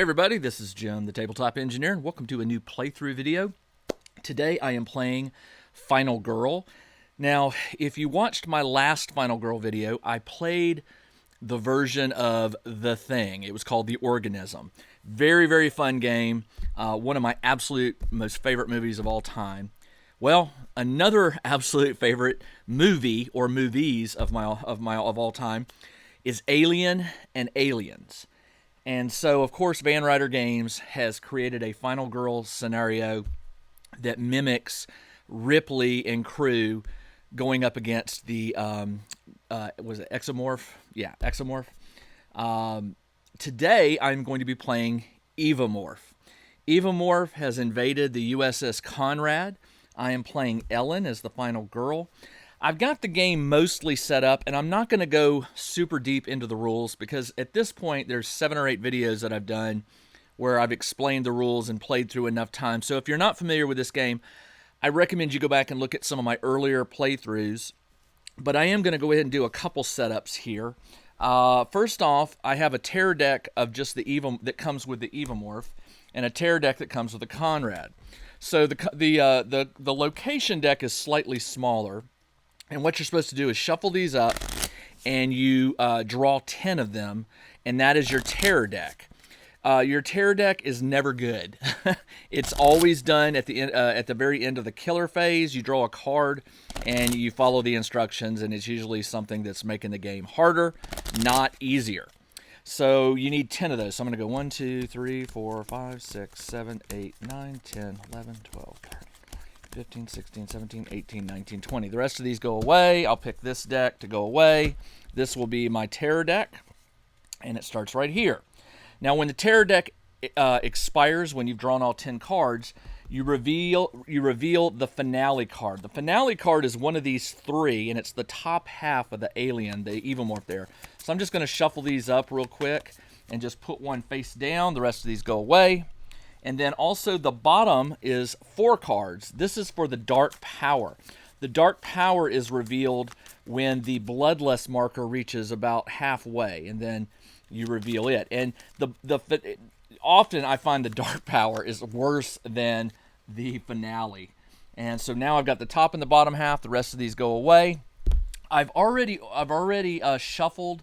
everybody, this is Jim, the Tabletop Engineer, and welcome to a new playthrough video. Today I am playing Final Girl. Now, if you watched my last Final Girl video, I played the version of The Thing. It was called The Organism. Very, very fun game. One of my absolute most favorite movies of all time. Well, another absolute favorite movie or movies of all time is Alien and Aliens. And so, of course, Ryder Games has created a Final Girl scenario that mimics Ripley and crew going up against the, was it Exomorph? Yeah, Exomorph. Today, I'm going to be playing Evomorph. Evomorph has invaded the USS Konrad. I am playing Ellen as the Final Girl. I've got the game mostly set up, and I'm not going to go super deep into the rules because at this point there's 7 or 8 videos that I've done where I've explained the rules and played through enough time. So if you're not familiar with this game, I recommend you go back and look at some of my earlier playthroughs. But I am going to go ahead and do a couple setups here. First off, I have a terror deck of just the that comes with the Evomorph, and a terror deck that comes with the Konrad. So the location deck is slightly smaller. And what you're supposed to do is shuffle these up, and you draw 10 of them, and that is your terror deck. Your terror deck is never good. It's always done at the very end of the killer phase. You draw a card, and you follow the instructions, and it's usually something that's making the game harder, not easier. So you need 10 of those. So I'm going to go 1, 2, 3, 4, 5, 6, 7, 8, 9, 10, 11, 12, 13. 15, 16, 17, 18, 19, 20. The rest of these go away. I'll pick this deck to go away. This will be my terror deck, and it starts right here. Now, when the terror deck expires, when you've drawn all 10 cards, you reveal the finale card. The finale card is one of these 3, and it's the top half of the alien, the Evomorph there. So I'm just going to shuffle these up real quick and just put one face down. The rest of these go away. And then also the bottom is 4 cards. This is for the Dark Power. The Dark Power is revealed when the Bloodlust marker reaches about halfway, and then you reveal it. And often I find the Dark Power is worse than the finale. And so now I've got the top and the bottom half. The rest of these go away. I've already shuffled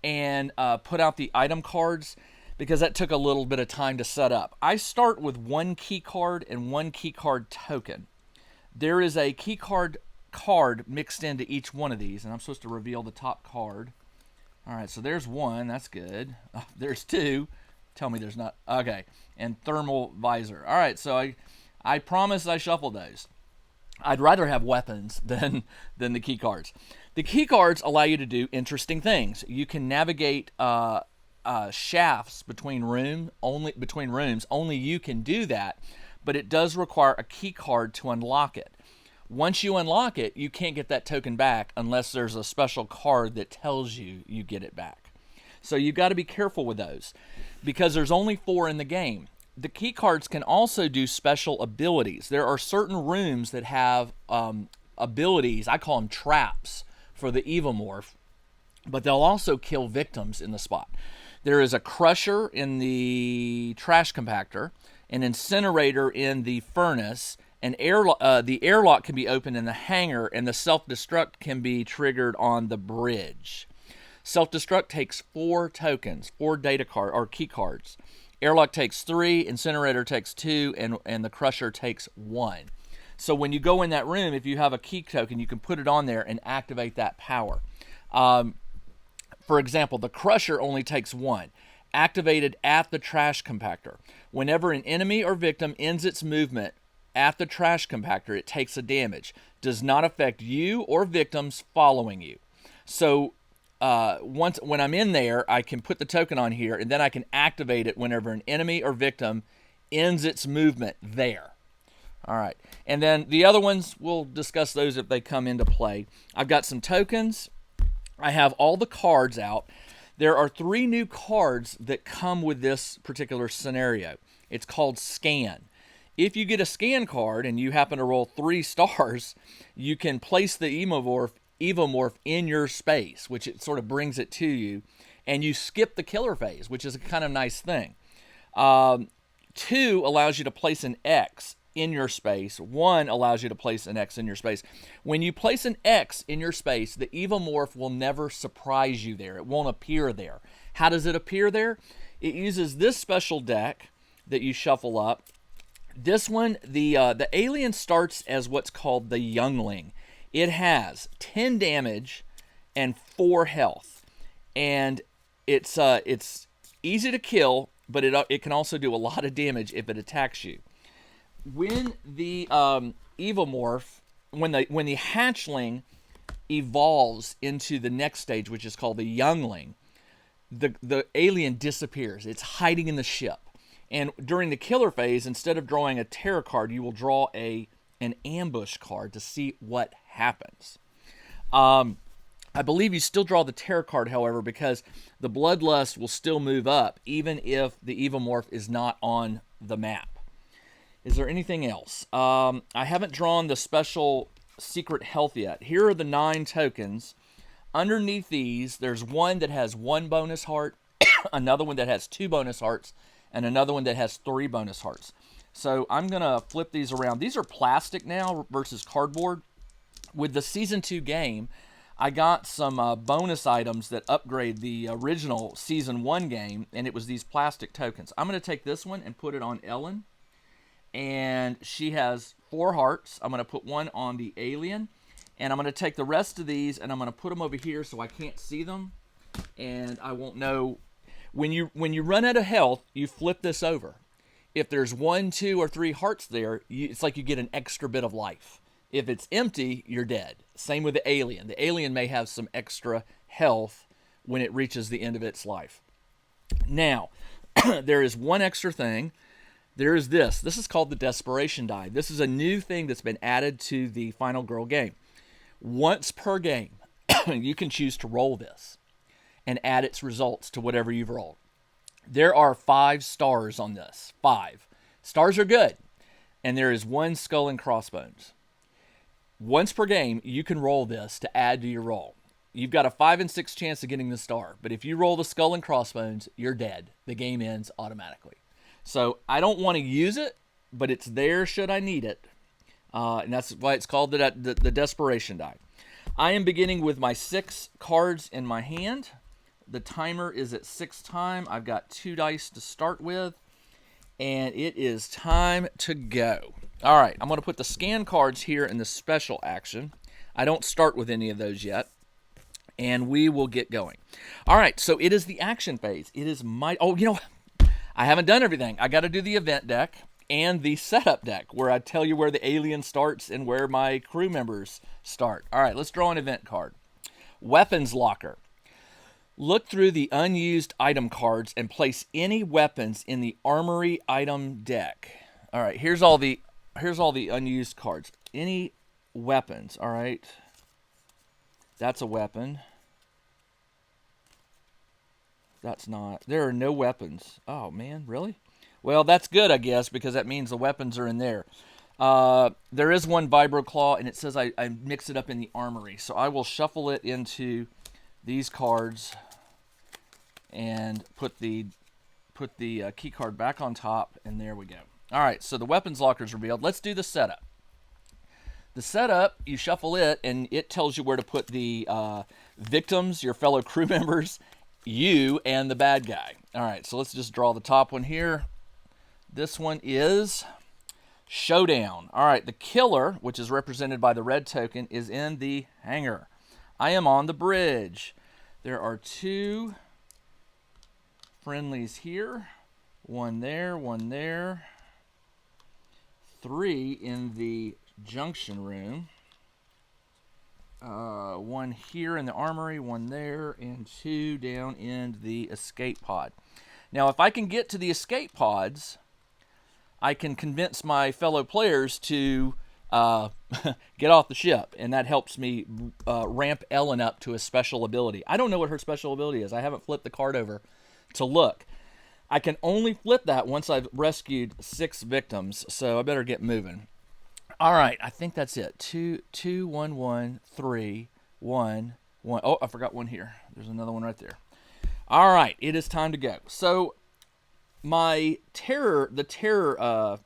and put out the item cards, because that took a little bit of time to set up. I start with 1 key card and 1 key card token. There is a key card mixed into each one of these, and I'm supposed to reveal the top card. All right, so there's 1. That's good. There's 2. Tell me there's not. Okay, and thermal visor. All right, so I promise I shuffled those. I'd rather have weapons than the key cards. The key cards allow you to do interesting things. You can navigate shafts between rooms. Only you can do that, but it does require a key card to unlock it. Once you unlock it, you can't get that token back unless there's a special card that tells you get it back. So you've got to be careful with those, because there's only 4 in the game. The key cards can also do special abilities. There are certain rooms that have abilities. I call them traps for the Evomorph, but they'll also kill victims in the spot. There is a crusher in the trash compactor, an incinerator in the furnace, the airlock can be opened in the hangar, and the self-destruct can be triggered on the bridge. Self-destruct takes 4 tokens, 4 data card or key cards. Airlock takes 3, incinerator takes 2, and the crusher takes 1. So when you go in that room, if you have a key token, you can put it on there and activate that power. For example, the crusher only takes 1, activated at the trash compactor. Whenever an enemy or victim ends its movement at the trash compactor, it takes a damage. Does not affect you or victims following you. So when I'm in there, I can put the token on here, and then I can activate it whenever an enemy or victim ends its movement there. All right, and then the other ones, we'll discuss those if they come into play. I've got some tokens. I have all the cards out. There are 3 new cards that come with this particular scenario. It's called Scan. If you get a Scan card and you happen to roll 3 stars, you can place the Evomorph in your space, which it sort of brings it to you, and you skip the killer phase, which is a kind of nice thing. 2 allows you to place an X in your space. 1 allows you to place an X in your space. When you place an X in your space, the Evomorph will never surprise you there. It won't appear there. How does it appear there? It uses this special deck that you shuffle up. This one, the alien starts as what's called the youngling. It has 10 damage and 4 health, and it's easy to kill, but it can also do a lot of damage if it attacks you. When the Evomorph, when the hatchling evolves into the next stage, which is called the youngling, the alien disappears. It's hiding in the ship. And during the killer phase, instead of drawing a terror card, you will draw an ambush card to see what happens. I believe you still draw the terror card, however, because the bloodlust will still move up, even if the Evomorph is not on the map. Is there anything else? I haven't drawn the special secret health yet. Here are the 9 tokens. Underneath these, there's one that has 1 bonus heart, another one that has 2 bonus hearts, and another one that has 3 bonus hearts. So I'm going to flip these around. These are plastic now versus cardboard. With the Season 2 game, I got some bonus items that upgrade the original Season 1 game, and it was these plastic tokens. I'm going to take this one and put it on Ellen, and she has 4 hearts. I'm going to put one on the alien, and I'm going to take the rest of these, and I'm going to put them over here so I can't see them, and I won't know. When you run out of health, you flip this over. If there's 1, 2, or 3 hearts there, it's like you get an extra bit of life. If it's empty, you're dead. Same with the alien. The alien may have some extra health when it reaches the end of its life. Now, there is one extra thing. There is this. This is called the Desperation Die. This is a new thing that's been added to the Final Girl game. Once per game, you can choose to roll this and add its results to whatever you've rolled. There are 5 stars on this. 5. Stars are good. And there is 1 skull and crossbones. Once per game, you can roll this to add to your roll. You've got a 5 in 6 chance of getting the star. But if you roll the skull and crossbones, you're dead. The game ends automatically. So I don't want to use it, but it's there should I need it. And that's why it's called the Desperation Die. I am beginning with my 6 cards in my hand. The timer is at 6 time. I've got 2 dice to start with, and it is time to go. All right, I'm going to put the scan cards here in the special action. I don't start with any of those yet, and we will get going. All right, so it is the action phase. It is my... Oh, I haven't done everything. I got to do the event deck and the setup deck, where I tell you where the alien starts and where my crew members start. All right, let's draw an event card. Weapons Locker. Look through the unused item cards and place any weapons in the armory item deck. All right, here's all the unused cards. Any weapons, all right? That's a weapon. That's not. There are no weapons. Oh, man, really? Well, that's good, I guess, because that means the weapons are in there. There is 1 Vibro Claw, and it says I mix it up in the armory. So I will shuffle it into these cards and put the key card back on top, and there we go. All right, so the weapons locker is revealed. Let's do the setup. The setup, you shuffle it, and it tells you where to put the victims, your fellow crew members, you, and the bad guy. All right, so let's just draw the top one here. This one is Showdown. All right, the killer, which is represented by the red token, is in the hangar. I am on the bridge. There are 2 friendlies here. 1 there, 1 there. 3 in the junction room. 1 here in the armory, 1 there, and 2 down in the escape pod. Now, if I can get to the escape pods, I can convince my fellow players to get off the ship, and that helps me ramp Ellen up to a special ability. I don't know what her special ability is. I haven't flipped the card over to look. I can only flip that once I've rescued 6 victims, so I better get moving. All right, I think that's it. 2, 2, 1, 1, 3, 1, 1. Oh, I forgot 1 here. There's another one right there. All right, it is time to go. So the terror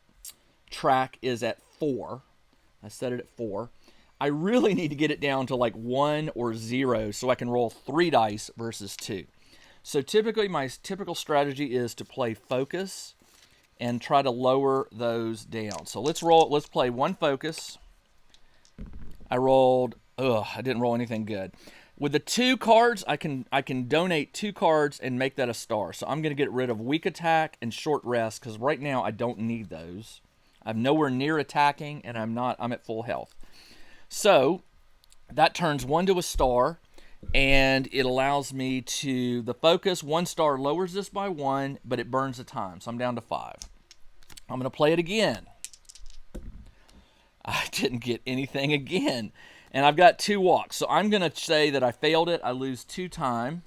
track is at 4. I set it at 4. I really need to get it down to like 1 or 0 so I can roll 3 dice versus 2. So typically my typical strategy is to play focus and try to lower those down. So let's play 1 focus. I didn't roll anything good. With the 2 cards, I can donate 2 cards and make that a star. So I'm going to get rid of weak attack and short rest because right now I don't need those. I'm nowhere near attacking and I'm at full health. So that turns 1 to a star, and it allows me to, the focus, 1 star lowers this by 1, but it burns the time. So I'm down to 5. I'm going to play it again. I didn't get anything again. And I've got 2 walks. So I'm going to say that I failed it. I lose 2 time.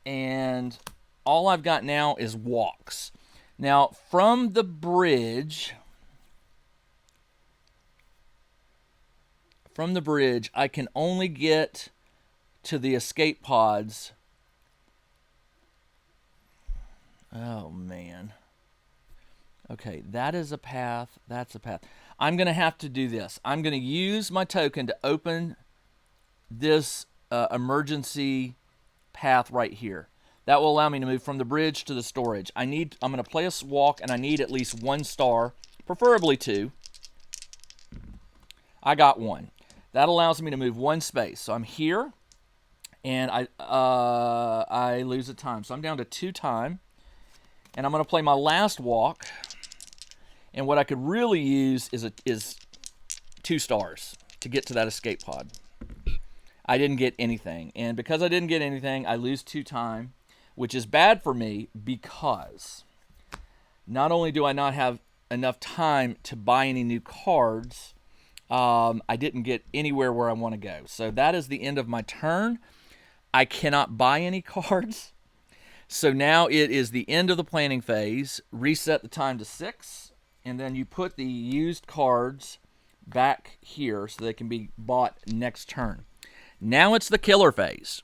And all I've got now is walks. Now, from the bridge, I can only get to the escape pods. Oh, man. Okay, that is a path. That's a path. I'm going to have to do this. I'm going to use my token to open this emergency path right here. That will allow me to move from the bridge to the storage. I'm going to play a walk, and I need at least 1 star, preferably 2. I got 1. That allows me to move 1 space. So I'm here, and I lose a time. So I'm down to 2 time, and I'm going to play my last walk. And what I could really use is 2 stars to get to that escape pod. I didn't get anything. And because I didn't get anything, I lose 2 time, which is bad for me because not only do I not have enough time to buy any new cards, I didn't get anywhere where I want to go. So that is the end of my turn. I cannot buy any cards. So now it is the end of the planning phase. Reset the time to 6. And then you put the used cards back here so they can be bought next turn. Now it's the killer phase.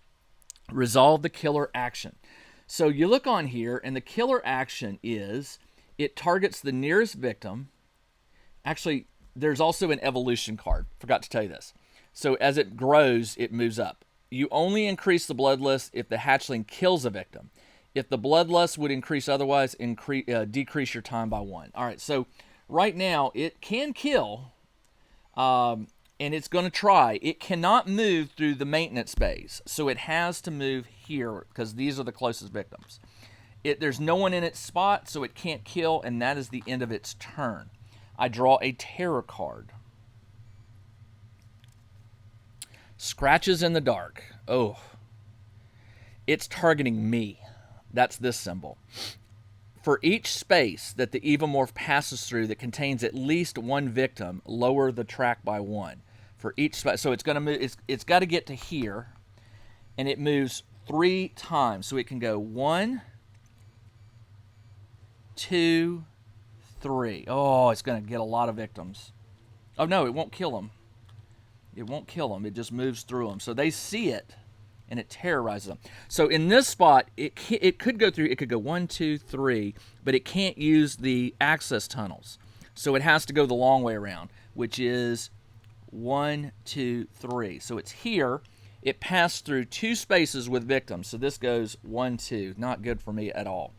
Resolve the killer action. So you look on here, and the killer action is it targets the nearest victim. Actually, there's also an evolution card. Forgot to tell you this. So as it grows, it moves up. You only increase the bloodlust if the hatchling kills a victim. If the bloodlust would increase otherwise, decrease your time by 1. All right, so right now it can kill, and it's going to try. It cannot move through the maintenance phase, so it has to move here because these are the closest victims. There's no one in its spot, so it can't kill, and that is the end of its turn. I draw a terror card. Scratches in the dark. Oh, it's targeting me. That's this symbol. For each space that the Evomorph passes through that contains at least 1 victim, lower the track by 1. For each space, so it's going to move. It's got to get to here, and it moves 3 times. So it can go 1, 2, 3. Oh, it's going to get a lot of victims. Oh no, it won't kill them. It won't kill them. It just moves through them. So they see it, and it terrorizes them. So in this spot, it could go through, it could go 1, 2, 3, but it can't use the access tunnels. So it has to go the long way around, which is 1, 2, 3. So it's here. It passed through 2 spaces with victims. So this goes 1, 2. Not good for me at all.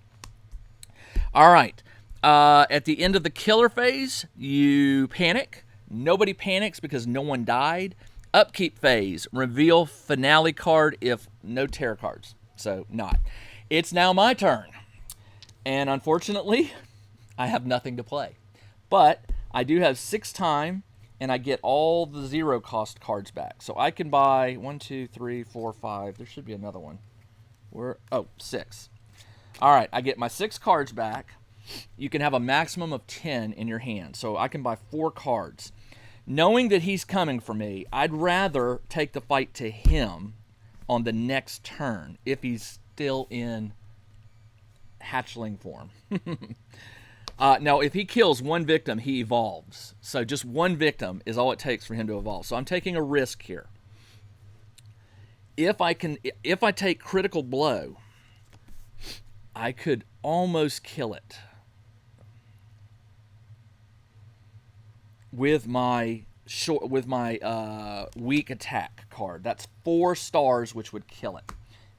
All right. At the end of the killer phase, you panic. Nobody panics because no one died. Upkeep phase, reveal finale card if no terror cards. So not. It's now my turn. And unfortunately, I have nothing to play. But I do have 6 time, and I get all the 0 cost cards back. So I can buy 1, 2, 3, 4, 5. There should be another one. 6. All right, I get my 6 cards back. You can have a maximum of 10 in your hand. So I can buy 4 cards. Knowing that he's coming for me, I'd rather take the fight to him on the next turn if he's still in hatchling form. Now, if he kills 1 victim, he evolves. So just 1 victim is all it takes for him to evolve. So I'm taking a risk here. If I take critical blow, I could almost kill it with my weak attack card. That's 4 stars, which would kill it.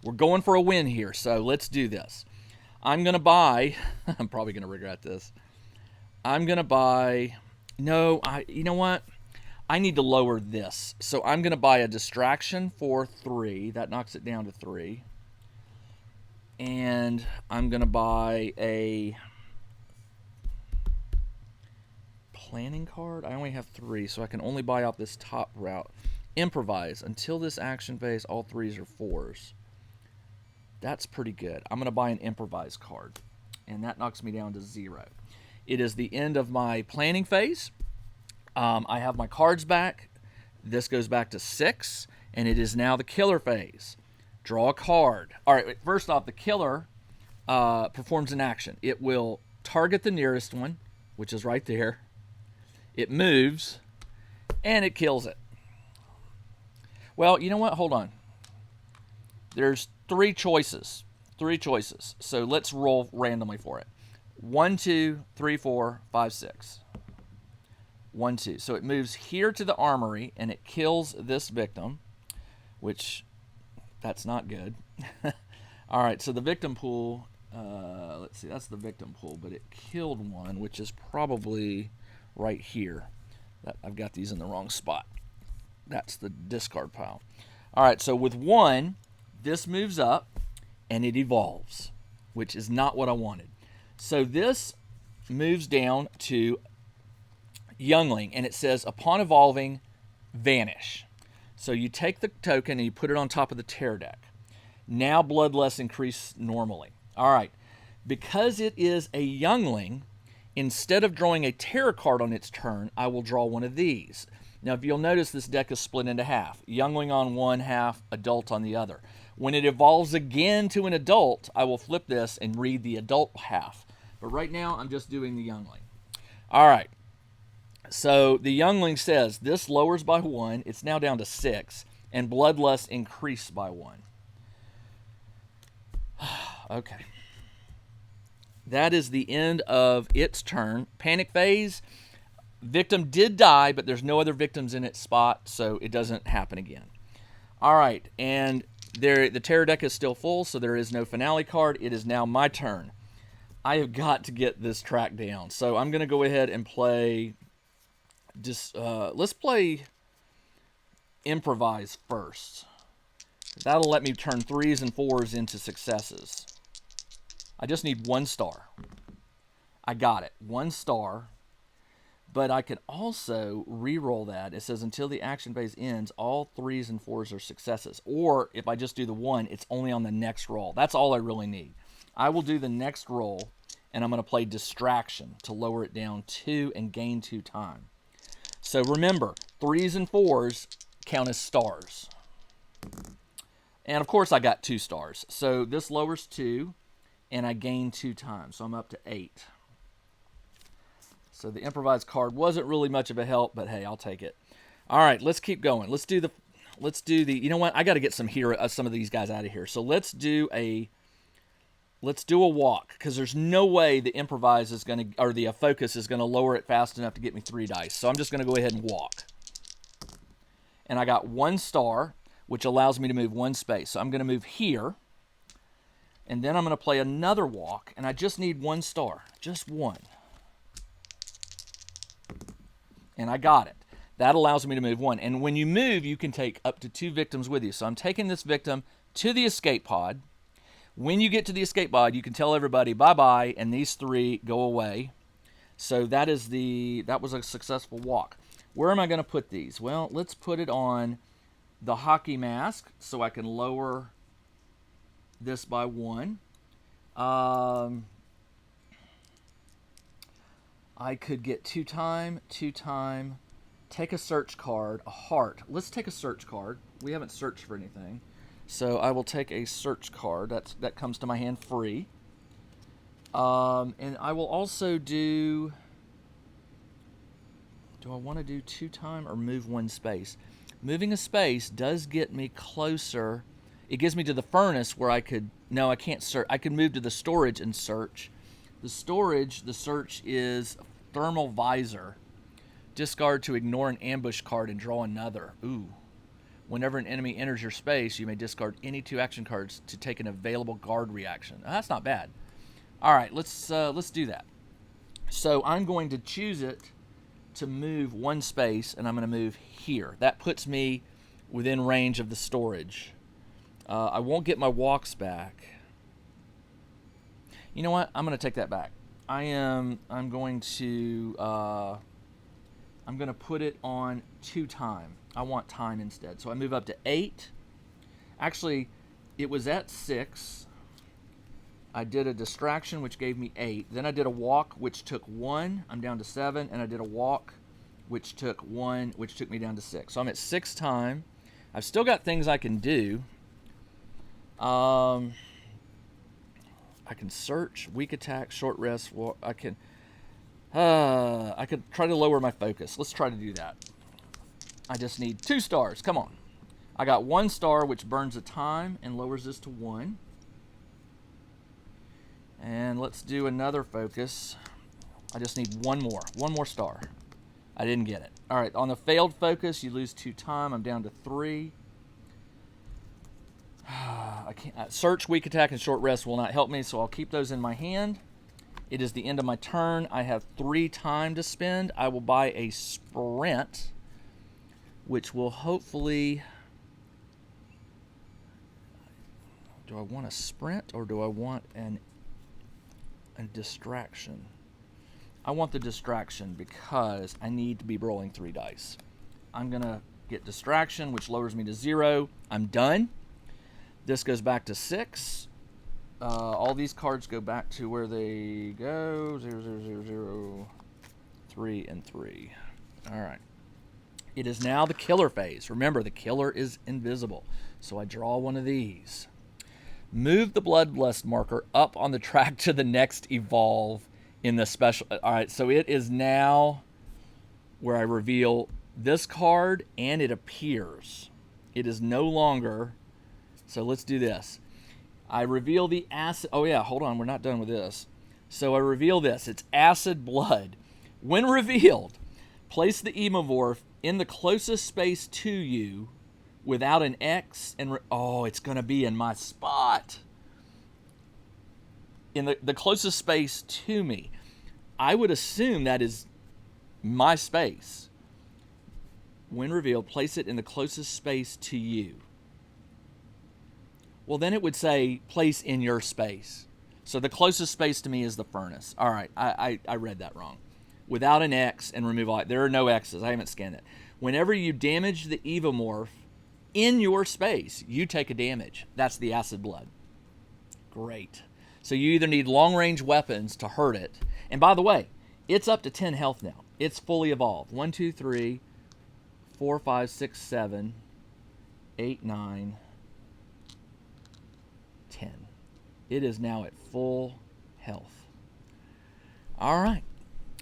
We're going for a win here, so let's do this. I'm going to buy... I'm probably going to regret this. I'm going to buy... No, you know what? I need to lower this. So I'm going to buy a distraction for 3. That knocks it down to 3. And I'm going to buy a planning card. I only have 3, so I can only buy off this top route. Improvise. Until this action phase, all 3s are 4s. That's pretty good. I'm going to buy an improvise card, and that knocks me down to 0. It is the end of my planning phase. I have my cards back. This goes back to 6, and it is now the killer phase. Draw a card. All right, first off, the killer performs an action. It will target the nearest one, which is right there. It moves, and it kills it. Well, you know what? Hold on. There's 3 choices. 3 choices. So let's roll randomly for it. 1, 2, 3, 4, 5, 6. 1, 2. So it moves here to the armory, and it kills this victim, which, that's not good. All right, so the victim pool, let's see, that's the victim pool, but it killed one, which is probably right here. I've got these in the wrong spot. That's the discard pile. All right, so with 1, this moves up, and it evolves, which is not what I wanted. So this moves down to Youngling, and it says, upon evolving, vanish. So you take the token and you put it on top of the tear deck. Now bloodlust increase normally. All right, because it is a Youngling, instead of drawing a terror card on its turn, I will draw one of these. Now, if you'll notice, this deck is split into half. Youngling on one half, adult on the other. When it evolves again to an adult, I will flip this and read the adult half. But right now, I'm just doing the Youngling. All right. So the Youngling says, this lowers by 1. It's now down to 6. And bloodlust increased by 1. Okay. That is the end of its turn. Panic phase. Victim did die, but there's no other victims in its spot, so it doesn't happen again. All right, and the terror deck is still full, so there is no finale card. It is now my turn. I have got to get this track down, so I'm going to go ahead and play. Let's play improvise first. That'll let me turn 3s and 4s into successes. I just need 1 star. I got it, 1 star. But I can also re-roll that. It says until the action phase ends, all 3s and 4s are successes. Or if I just do the 1, it's only on the next roll. That's all I really need. I will do the next roll, and I'm going to play distraction to lower it down 2 and gain 2 time. So remember, 3s and 4s count as stars. And of course I got 2 stars. So this lowers 2, and I gain 2 times. So I'm up to 8. So the improvised card wasn't really much of a help, but hey, I'll take it. All right, let's keep going. Let's do the. You know what? I got to get some of these guys out of here. So let's do a walk, because there's no way the improvise is going to, or the focus is going to lower it fast enough to get me 3 dice. So I'm just going to go ahead and walk. And I got 1 star, which allows me to move 1 space. So I'm going to move here, and then I'm going to play another walk, and I just need 1 star, just 1. And I got it. That allows me to move 1. And when you move, you can take up to 2 victims with you. So I'm taking this victim to the escape pod. When you get to the escape pod, you can tell everybody bye-bye, and these 3 go away. So that was a successful walk. Where am I going to put these? Well, let's put it on the hockey mask so I can lower this by 1. I could get 2 time, take a search card, a heart. Let's take a search card. We haven't searched for anything. So I will take a search card. That comes to my hand free. And I will also do I want to do 2 time or move 1 space? Moving a space does get me closer. It gives me to the furnace where I could, no, I can't search. I could move to the storage and search. The storage, the search is thermal visor. Discard to ignore an ambush card and draw another. Ooh. Whenever an enemy enters your space, you may discard any 2 action cards to take an available guard reaction. Oh, that's not bad. All right, let's do that. So I'm going to choose it to move 1 space, and I'm going to move here. That puts me within range of the storage. I won't get my walks back. You know what? I'm going to take that back. I'm going to put it on 2 time. I want time instead. So I move up to 8. Actually, it was at 6. I did a distraction, which gave me 8. Then I did a walk, which took 1. I'm down to 7. And I did a walk, which took 1, which took me down to 6. So I'm at 6 time. I've still got things I can do. I can search, weak attack, short rest. I could try to lower my focus. Let's try to do that. I just need 2 stars. Come on. I got 1 star, which burns a time and lowers this to 1. And let's do another focus. I just need 1 more. 1 more star. I didn't get it. All right. On the failed focus, you lose 2 time. I'm down to 3. I can't. Search, weak attack, and short rest will not help me, so I'll keep those in my hand. It is the end of my turn. I have 3 time to spend. I will buy a sprint, which will hopefully... Do I want a sprint or do I want a distraction? I want the distraction because I need to be rolling 3 dice. I'm going to get distraction, which lowers me to 0. I'm done. This goes back to 6. All these cards go back to where they go. 0, 0, 0, 0, 3, and 3. All right. It is now the killer phase. Remember, the killer is invisible. So I draw one of these. Move the Bloodlust marker up on the track to the next evolve in the special. All right, so it is now where I reveal this card and it appears. It is no longer. So let's do this. I reveal the acid. Oh, yeah, hold on. We're not done with this. So I reveal this. It's acid blood. When revealed, place the Evomorph in the closest space to you without an X. And oh, it's going to be in my spot. In the closest space to me. I would assume that is my space. When revealed, place it in the closest space to you. Well, then it would say place in your space. So the closest space to me is the furnace. All right, I read that wrong. Without an X and remove all. There are no X's. I haven't scanned it. Whenever you damage the Evomorph in your space, you take a damage. That's the acid blood. Great. So you either need long-range weapons to hurt it. And by the way, it's up to 10 health now. It's fully evolved. 1, 2, 3, 4, 5, 6, 7, 8, 9, 10. It is now at full health. All right.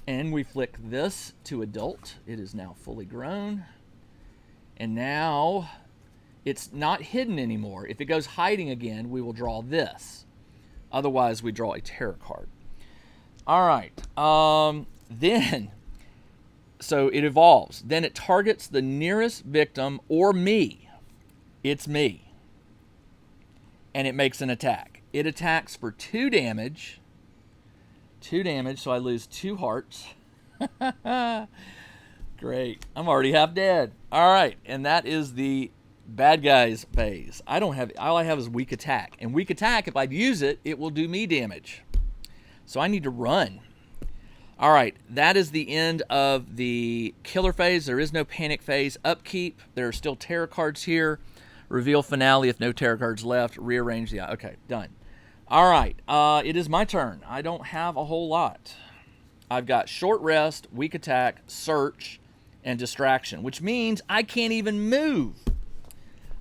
And we flick this to adult. It is now fully grown. And now it's not hidden anymore. If it goes hiding again, we will draw this. Otherwise, we draw a terror card. All right. Then, so it evolves. Then it targets the nearest victim or me. It's me. And it makes an attack. It attacks for 2 damage. 2 damage, so I lose 2 hearts. Great. I'm already half dead. All right, and that is the bad guys phase. All I have is weak attack. And weak attack, if I use it, it will do me damage. So I need to run. All right, that is the end of the killer phase. There is no panic phase. Upkeep, there are still terror cards here. Reveal finale if no terror cards left. Rearrange the... Okay, done. All right, it is my turn. I don't have a whole lot. I've got short rest, weak attack, search, and distraction, which means I can't even move.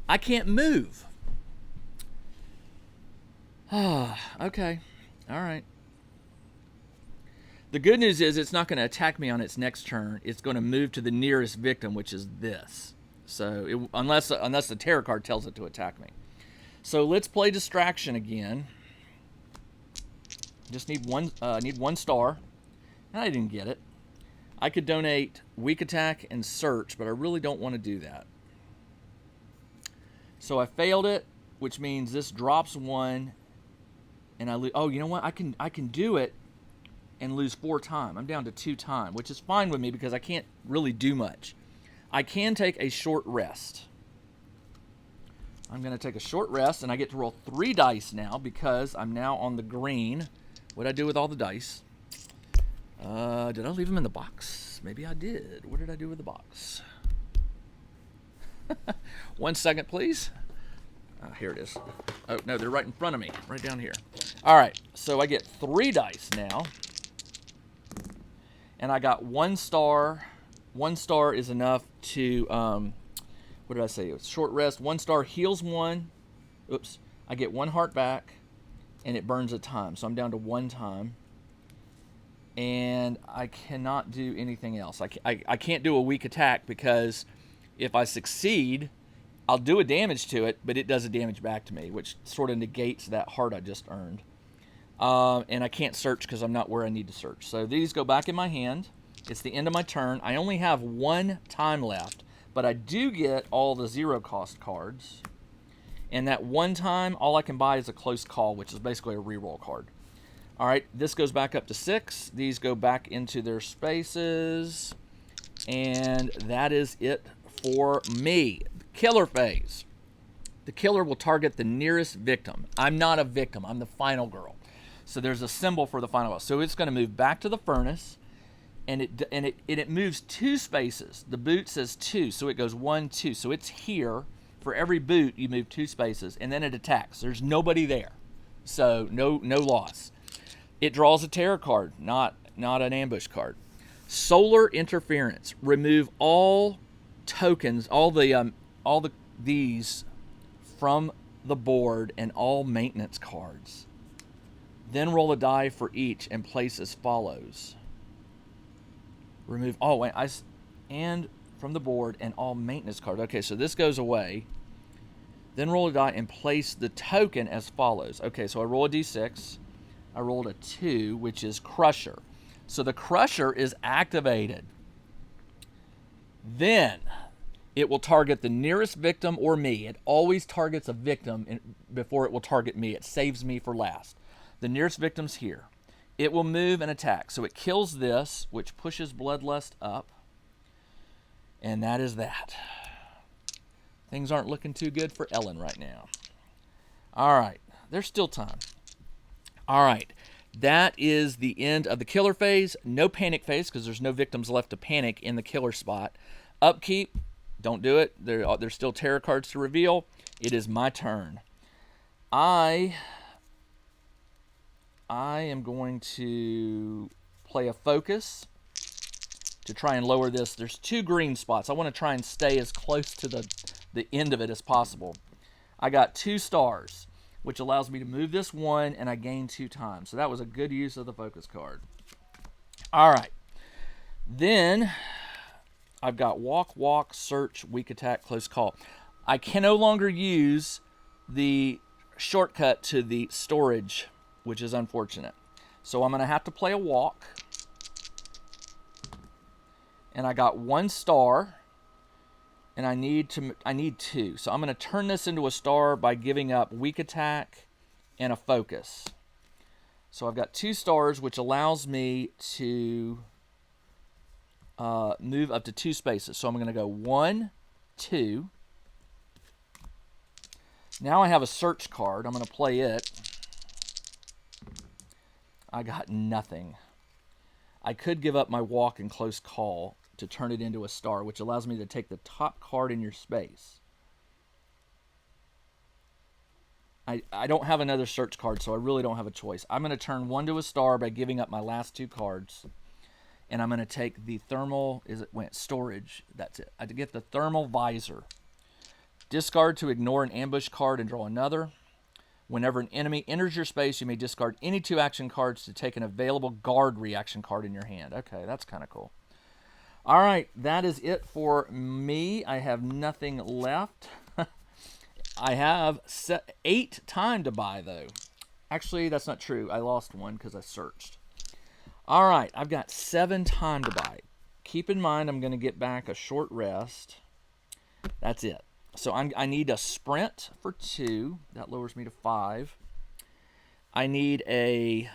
I can't move. Okay, all right. The good news is it's not going to attack me on its next turn. It's going to move to the nearest victim, which is this. So unless the terror card tells it to attack me. So let's play distraction again. Just need one star. And I didn't get it. I could donate weak attack and search, but I really don't want to do that. So I failed it, which means this drops 1, and I lose. Oh, you know what? I can do it and lose 4 time. I'm down to 2 time, which is fine with me because I can't really do much. I can take a short rest. I'm going to take a short rest, and I get to roll 3 dice now because I'm now on the green. What did I do with all the dice? Did I leave them in the box? Maybe I did. What did I do with the box? 1 second, please. Here it is. Oh, no, they're right in front of me, right down here. All right, so I get 3 dice now. And I got 1 star. 1 star is enough to, what did I say? Short rest. 1 star heals 1. Oops. I get 1 heart back, and it burns a time. So I'm down to 1 time. And I cannot do anything else. I can't do a weak attack because if I succeed, I'll do a damage to it, but it does a damage back to me, which sort of negates that heart I just earned. And I can't search because I'm not where I need to search. So these go back in my hand. It's the end of my turn. I only have 1 time left, but I do get all the 0-cost cards. And that 1 time, all I can buy is a close call, which is basically a reroll card. All right, this goes back up to 6. These go back into their spaces. And that is it for me. Killer phase. The killer will target the nearest victim. I'm not a victim. I'm the final girl. So there's a symbol for the final girl. So it's going to move back to the furnace, and it moves 2 spaces. The boot says 2, so it goes 1, 2. So it's here. For every boot, you move 2 spaces, and then it attacks. There's nobody there, so no loss. It draws a terror card, not an ambush card. Solar interference. Remove all tokens, all these from the board and all maintenance cards. Then roll a die for each and place as follows. Remove and from the board and all maintenance cards. Okay, so this goes away. Then roll a die and place the token as follows. Okay, so I roll a d6. I rolled a 2, which is Crusher. So the Crusher is activated. Then it will target the nearest victim or me. It always targets a victim before it will target me. It saves me for last. The nearest victim's here. It will move and attack. So it kills this, which pushes Bloodlust up. And that is that. Things aren't looking too good for Ellen right now. All right. There's still time. All right. That is the end of the killer phase. No panic phase because there's no victims left to panic in the killer spot. Upkeep. Don't do it. There's still terror cards to reveal. It is my turn. I am going to play a focus to try and lower this. There's 2 green spots. I want to try and stay as close to the end of it as possible. I got 2 stars, which allows me to move this 1, and I gain 2 times. So that was a good use of the focus card. All right. Then I've got walk, search, weak attack, close call. I can no longer use the shortcut to the storage, which is unfortunate. So I'm going to have to play a walk. And I got 1 star, and I need 2. So I'm going to turn this into a star by giving up weak attack and a focus. So I've got 2 stars, which allows me to move up to 2 spaces. So I'm going to go 1, 2. Now I have a search card. I'm going to play it. I got nothing. I could give up my walk and close call to turn it into a star, which allows me to take the top card in your space. I don't have another search card, so I really don't have a choice. I'm going to turn 1 to a star by giving up my last 2 cards. And I'm going to take the thermal, storage, that's it. I get the thermal visor. Discard to ignore an ambush card and draw another. Whenever an enemy enters your space, you may discard any 2 action cards to take an available guard reaction card in your hand. Okay, that's kind of cool. All right, that is it for me. I have nothing left. I have 8 time to buy, though. Actually, that's not true. I lost one because I searched. All right, I've got 7 time to buy. Keep in mind, I'm going to get back a short rest. That's it. So I need a sprint for 2. That lowers me to 5. I need a...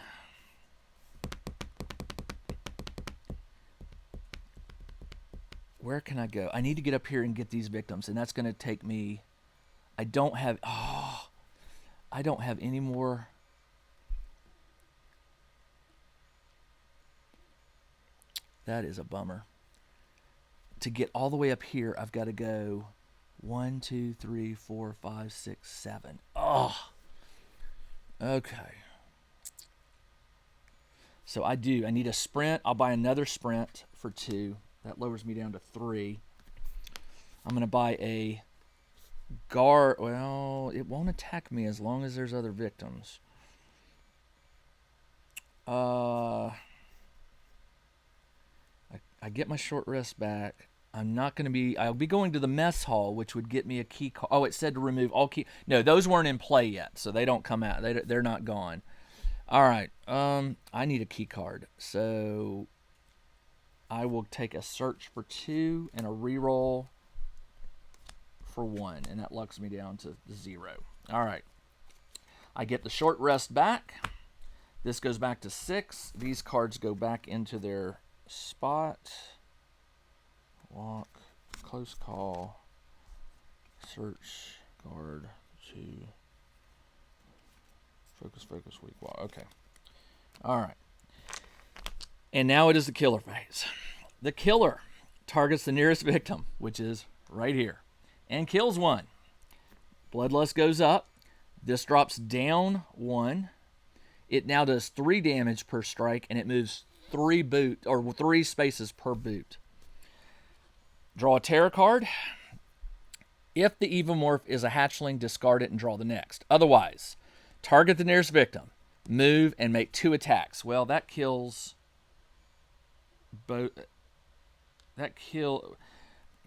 Where can I go? I need to get up here and get these victims, and that's going to take me... I don't have any more... That is a bummer. To get all the way up here, I've got to go 1, 2, 3, 4, 5, 6, 7. Oh, okay. So I need a sprint. I'll buy another sprint for 2. That lowers me down to 3. I'm going to buy a guard. Well, it won't attack me as long as there's other victims. I get my short rest back. I'll be going to the mess hall, which would get me a key card. Oh, it said to remove all key. No, those weren't in play yet, so they don't come out. They're not gone. All right. I need a key card. So I will take a search for 2 and a reroll for 1, and that lucks me down to 0. All right. I get the short rest back. This goes back to 6. These cards go back into their spot. Walk, close call, search, guard, 2, focus, weak walk. Okay. All right. And now it is the killer phase. The killer targets the nearest victim, which is right here, and kills one. Bloodlust goes up. This drops down 1. It now does 3 damage per strike, and it moves 3 spaces per boot. Draw a terror card. If the Evomorph is a hatchling, discard it and draw the next. Otherwise, target the nearest victim, move, and make 2 attacks. Well, that kills both.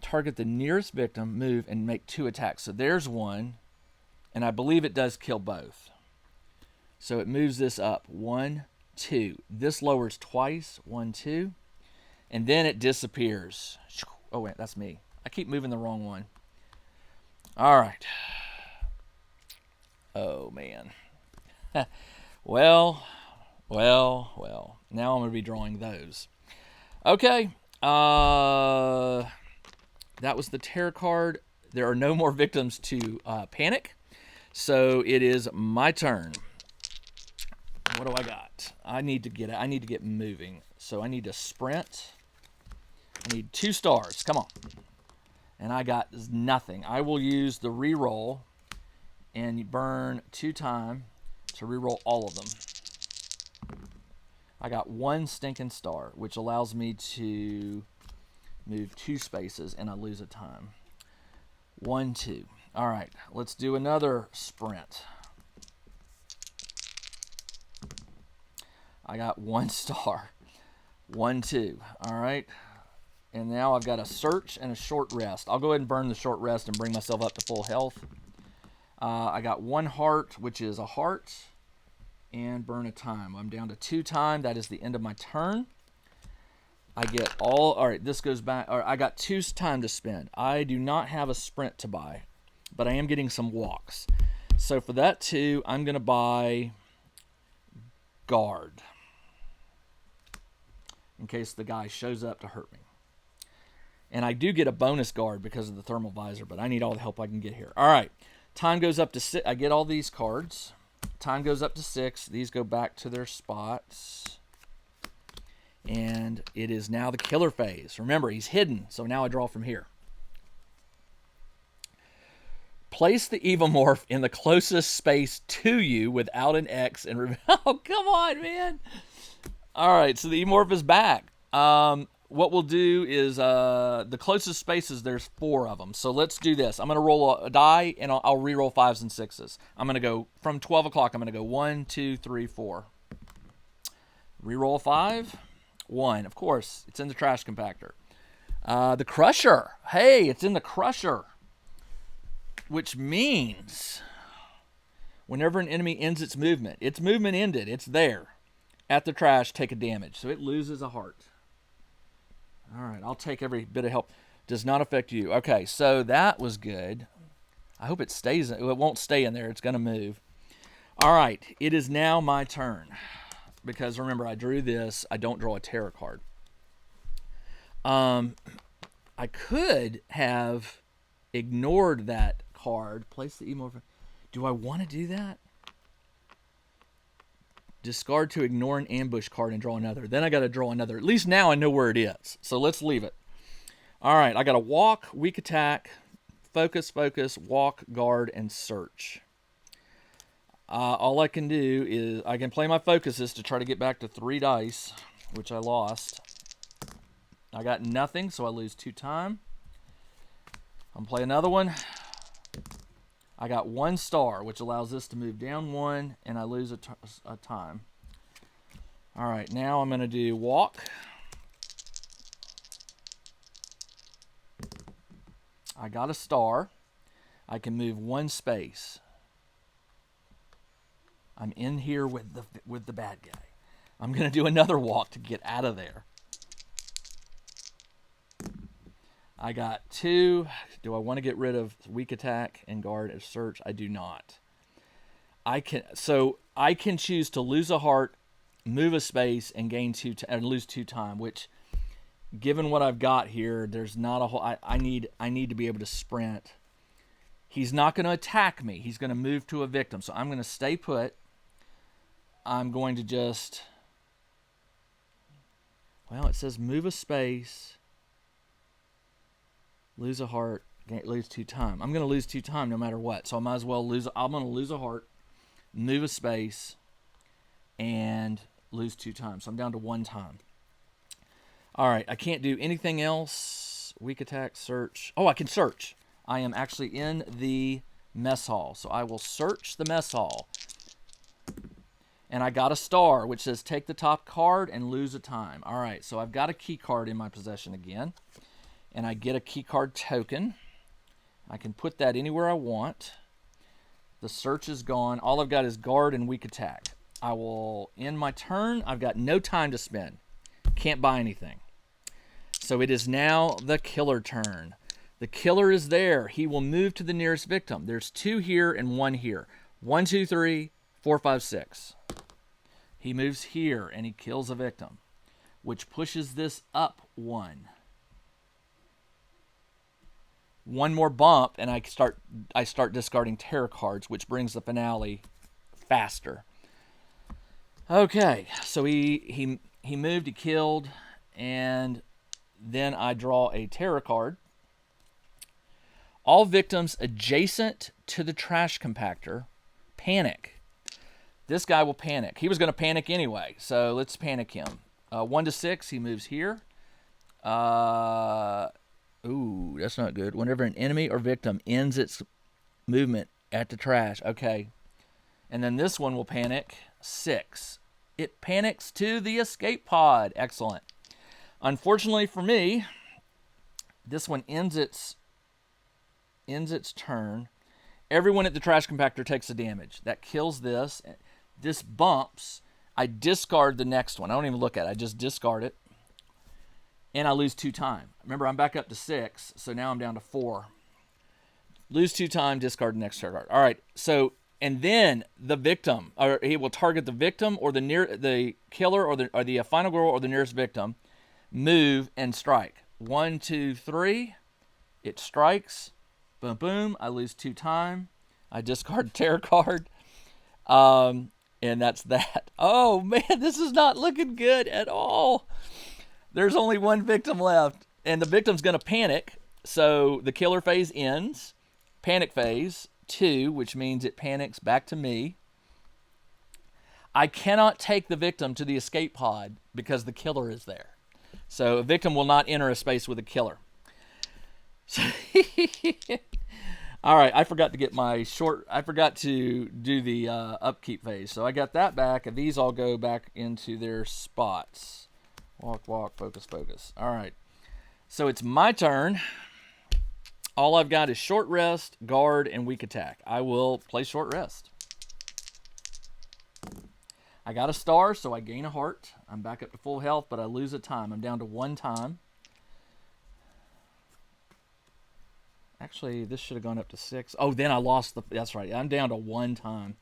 Target the nearest victim, move, and make 2 attacks. So there's 1, and I believe it does kill both. So it moves this up 1, 2. This lowers twice, 1, 2, and then it disappears. Oh wait, that's me. I keep moving the wrong one. All right. Oh man. Well. Now I'm going to be drawing those. Okay. That was the terror card. There are no more victims to panic. So it is my turn. What do I got? I need to get moving. So I need to sprint. I need 2 stars. Come on. And I got nothing. I will use the reroll and burn 2 time to reroll all of them. I got 1 stinking star, which allows me to move 2 spaces, and I lose a time. 1, 2. All right, let's do another sprint. I got 1 star. 1, 2. All right. And now I've got a search and a short rest. I'll go ahead and burn the short rest and bring myself up to full health. I got 1 heart, which is a heart, and burn a time. I'm down to 2 time. That is the end of my turn. I get all right, this goes back. All right, I got 2 time to spend. I do not have a sprint to buy, but I am getting some walks. So for that 2, I'm going to buy guard in case the guy shows up to hurt me. And I do get a bonus guard because of the thermal visor, but I need all the help I can get here. All right. Time goes up to 6. I get all these cards. Time goes up to 6. These go back to their spots. And it is now the killer phase. Remember, he's hidden, so now I draw from here. Place the Evomorph in the closest space to you without an X. And oh, come on, man. All right, so the Evomorph is back. What we'll do is the closest spaces, there's 4 of them. So let's do this. I'm going to roll a die, and I'll re-roll 5s and 6s. I'm going to go from 12 o'clock. I'm going to go 1, 2, 3, 4. Re-roll a 5. 1. Of course, it's in the trash compactor. The Crusher. Hey, it's in the Crusher. which means whenever an enemy ends its movement ended, it's there. At the trash, take a damage. So it loses a heart. All right, I'll take every bit of help. Does not affect you. Okay, so that was good. I hope it stays. It won't stay in there. It's going to move. All right, it is now my turn. Because remember, I drew this. I don't draw a terror card. I could have ignored that card. Place the Evomorph. Do I want to do that? Discard to ignore an ambush card and draw another. Then I got to draw another. At least now I know where it is. So let's leave it. All right, I got to walk, weak attack, focus, walk, guard, and search. All I can do is I can play my focuses to try to get back to 3 dice, which I lost. I got nothing, so I lose 2 time. I'm play another one. I got 1 star, which allows this to move down 1, and I lose a time. All right, now I'm going to do walk. I got a star. I can move 1 space. I'm in here with the bad guy. I'm going to do another walk to get out of there. I got 2. Do I want to get rid of weak attack and guard as search? I do not. I can choose to lose a heart, move a space, and gain 2 and lose 2 time. Which, given what I've got here, there's not a whole. I need to be able to sprint. He's not going to attack me. He's going to move to a victim. So I'm going to stay put. I'm going to just. Well, it says move a space. Lose a heart, lose 2 time. I'm going to lose 2 time no matter what. So I might as well lose. I'm going to lose a heart, move a space, and lose 2 times. So I'm down to 1 time. All right, I can't do anything else. Weak attack, search. Oh, I can search. I am actually in the mess hall. So I will search the mess hall. And I got a star, which says take the top card and lose a time. All right, so I've got a key card in my possession again. And I get a key card token. I can put that anywhere I want. The search is gone. All I've got is guard and weak attack. I will end my turn. I've got no time to spend. Can't buy anything. So it is now the killer turn. The killer is there. He will move to the nearest victim. There's 2 here and 1 here. 1, 2, 3, 4, 5, 6. He moves here and he kills a victim, which pushes this up 1. 1 more bump, and I start discarding terror cards, which brings the finale faster. Okay, so he moved, he killed, and then I draw a terror card. All victims adjacent to the trash compactor panic. This guy will panic. He was going to panic anyway, so let's panic him. 1 to 6, he moves here. Ooh, that's not good. Whenever an enemy or victim ends its movement at the trash. Okay. And then this one will panic. 6. It panics to the escape pod. Excellent. Unfortunately for me, this one ends its turn. Everyone at the trash compactor takes a damage. That kills this. This bumps. I discard the next one. I don't even look at it. I just discard it. And I lose 2 time. Remember, I'm back up to 6, so now I'm down to 4. Lose 2 time, discard the next card. All right, so, and then the victim, or he will target the victim or the killer or the final girl or the nearest victim, move and strike. 1, 2, 3, it strikes, boom, boom, I lose 2 time. I discard a terror card, and that's that. Oh, man, this is not looking good at all. There's only 1 victim left, and the victim's going to panic. So the killer phase ends. Panic phase 2, which means it panics back to me. I cannot take the victim to the escape pod because the killer is there. So a victim will not enter a space with a killer. All right, I forgot to get I forgot to do the upkeep phase. So I got that back, and these all go back into their spots. Walk, walk, focus, focus. All right. So it's my turn. All I've got is short rest, guard, and weak attack. I will play short rest. I got a star, so I gain a heart. I'm back up to full health, but I lose a time. I'm down to 1 time. Actually, this should have gone up to 6. Oh, then I lost the... That's right. I'm down to 1 time.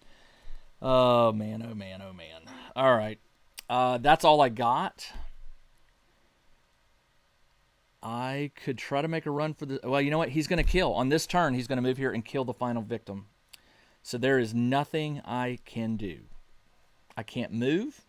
Oh, man. Oh, man. Oh, man. All right. That's all I got. I could try to make a run for the... Well, you know what? He's going to kill. On this turn, he's going to move here and kill the final victim. So there is nothing I can do. I can't move.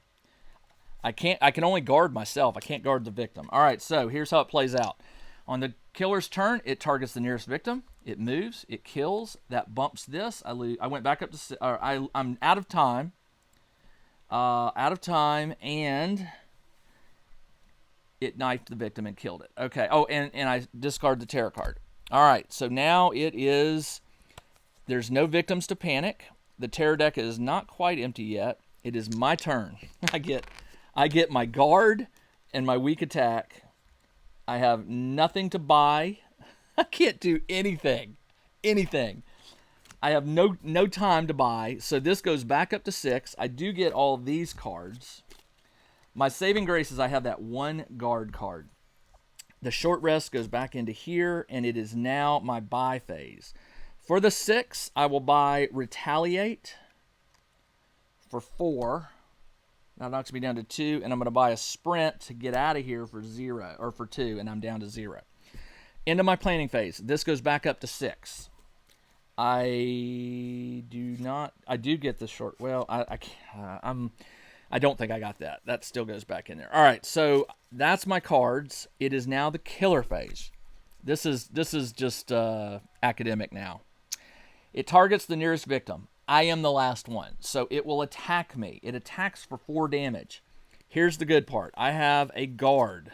I can only guard myself. I can't guard the victim. All right, so here's how it plays out. On the killer's turn, it targets the nearest victim. It moves. It kills. That bumps this. I went back up to... I'm out of time. And it knifed the victim and killed it. Okay. Oh, and I discard the tarot card. All right, so now it is... There's no victims to panic. The tarot deck is not quite empty yet. It is my turn. I get my guard and my weak attack. I have nothing to buy. I can't do anything. I have no time to buy. So this goes back up to 6. I do get all these cards. My saving grace is I have that 1 guard card. The short rest goes back into here, and it is now my buy phase. For the 6, I will buy Retaliate for 4. That knocks me down to 2, and I'm going to buy a Sprint to get out of here for 0, or for 2, and I'm down to 0. Into my planning phase. This goes back up to 6. I do get the short. Well, I don't think I got that. That still goes back in there. All right, so that's my cards. It is now the killer phase. This is just academic now. It targets the nearest victim. I am the last one, so it will attack me. It attacks for 4 damage. Here's the good part. I have a guard.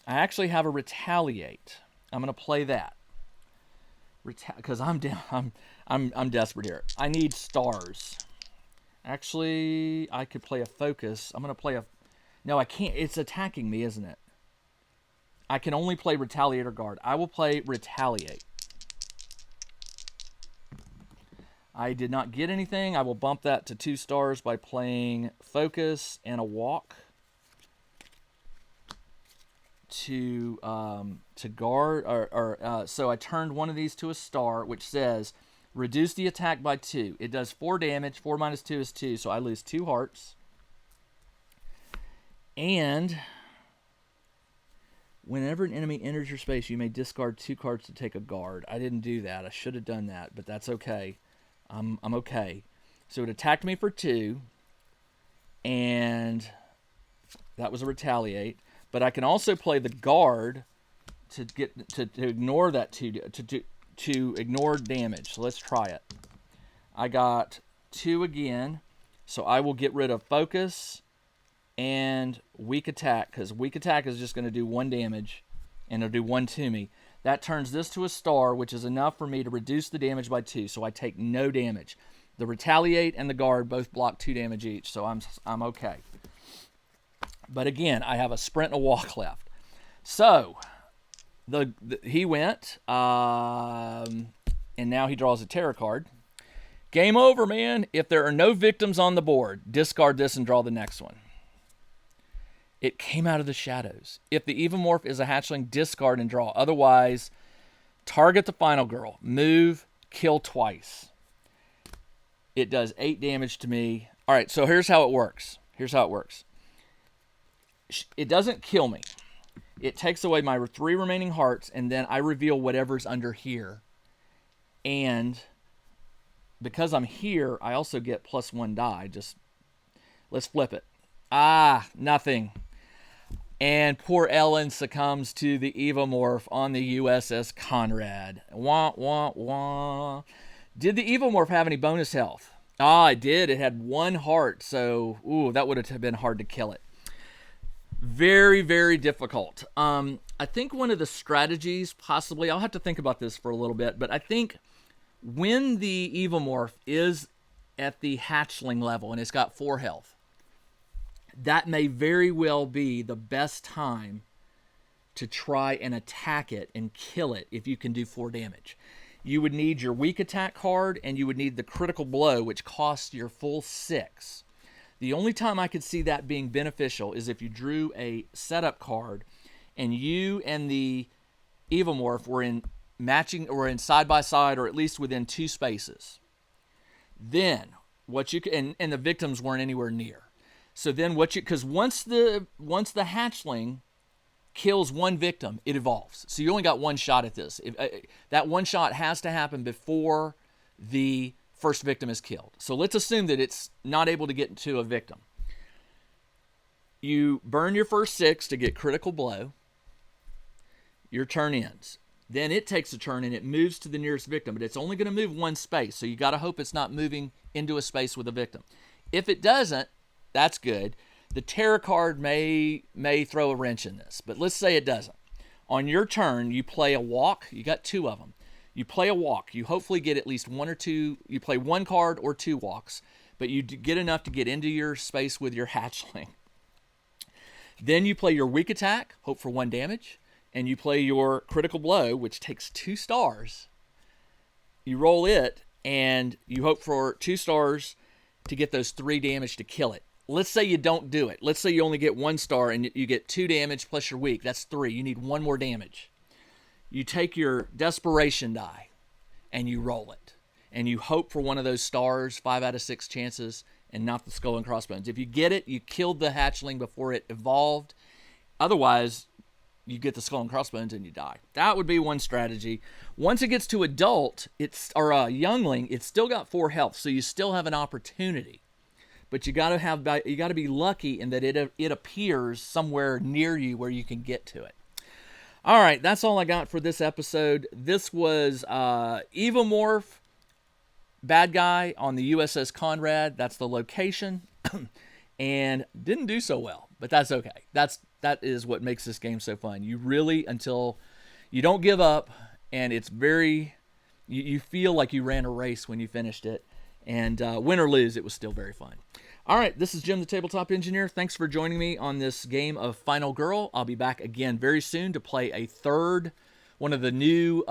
I actually have a retaliate. I'm going to play that because I'm down. I'm desperate here. I need stars. Actually, I could play a focus. I'm going to play a... No, I can't. It's attacking me, isn't it? I can only play retaliate or guard. I will play retaliate. I did not get anything. I will bump that to 2 stars by playing focus and a walk to guard. So I turned one of these to a star, which says reduce the attack by 2. It does 4 damage. 4 minus 2 is 2, so I lose 2 hearts. And whenever an enemy enters your space, you may discard 2 cards to take a guard. I didn't do that. I should have done that, but that's okay. I'm okay. So it attacked me for 2, and that was a retaliate. But I can also play the guard to get to ignore that to ignore damage. So let's try it. I got 2 again, so I will get rid of focus and weak attack, because weak attack is just going to do 1 damage, and it'll do 1 to me. That turns this to a star, which is enough for me to reduce the damage by 2, so I take no damage. The retaliate and the guard both block 2 damage each, so I'm okay. But again, I have a sprint and a walk left. So he went, and now he draws a tarot card. Game over, man. If there are no victims on the board, discard this and draw the next one. It came out of the shadows. If the Evomorph is a hatchling, discard and draw. Otherwise, target the final girl. Move, kill twice. It does 8 damage to me. All right, so here's how it works. It doesn't kill me. It takes away my 3 remaining hearts, and then I reveal whatever's under here. And because I'm here, I also get +1 die. Let's flip it. Nothing. And poor Ellen succumbs to the Evomorph on the USS Konrad. Wah, wah, wah. Did the Evomorph have any bonus health? It did. It had 1 heart, so that would have been hard to kill it. Very, very difficult. I think one of the strategies, possibly, I'll have to think about this for a little bit, but I think when the Evomorph is at the hatchling level and it's got 4 health, that may very well be the best time to try and attack it and kill it if you can do 4 damage. You would need your weak attack card, and you would need the critical blow, which costs your full 6. The only time I could see that being beneficial is if you drew a setup card and you and the Evomorph were in matching or in side by side, or at least within 2 spaces. Then what you can, and the victims weren't anywhere near. So then because once the hatchling kills 1 victim, it evolves. So you only got 1 shot at this. That 1 shot has to happen before the first victim is killed. So let's assume that it's not able to get to a victim. You burn your first 6 to get critical blow. Your turn ends. Then it takes a turn and it moves to the nearest victim, but it's only going to move 1 space. So you got to hope it's not moving into a space with a victim. If it doesn't, that's good. The terror card may throw a wrench in this, but let's say it doesn't. On your turn, you play a walk. You got 2 of them. You play a walk. You hopefully get at least 1 or 2. You play 1 card or 2 walks, but you get enough to get into your space with your hatchling. Then you play your weak attack, hope for 1 damage, and you play your critical blow, which takes 2 stars. You roll it, and you hope for 2 stars to get those 3 damage to kill it. Let's say you don't do it. Let's say you only get 1 star and you get 2 damage plus your weak. That's 3. You need 1 more damage. You take your desperation die and you roll it. And you hope for one of those stars, 5 out of 6 chances, and not the skull and crossbones. If you get it, you killed the hatchling before it evolved. Otherwise, you get the skull and crossbones and you die. That would be one strategy. Once it gets to adult, or a youngling, it's still got 4 health, so you still have an opportunity. But you got to be lucky in that it appears somewhere near you where you can get to it. All right, that's all I got for this episode. This was Evomorph, bad guy on the USS Konrad. That's the location, and didn't do so well, but that's okay. That is what makes this game so fun. You really, until you don't give up, and it's very, you feel like you ran a race when you finished it, and win or lose, it was still very fun. All right, this is Jim, the Tabletop Engineer. Thanks for joining me on this game of Final Girl. I'll be back again very soon to play a third, one of the new,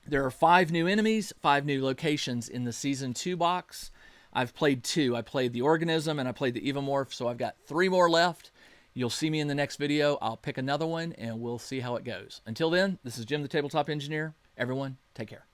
there are 5 new enemies, 5 new locations in the Season 2 box. I've played 2. I played the Organism and I played the Evomorph, so I've got 3 more left. You'll see me in the next video. I'll pick another one, and we'll see how it goes. Until then, this is Jim, the Tabletop Engineer. Everyone, take care.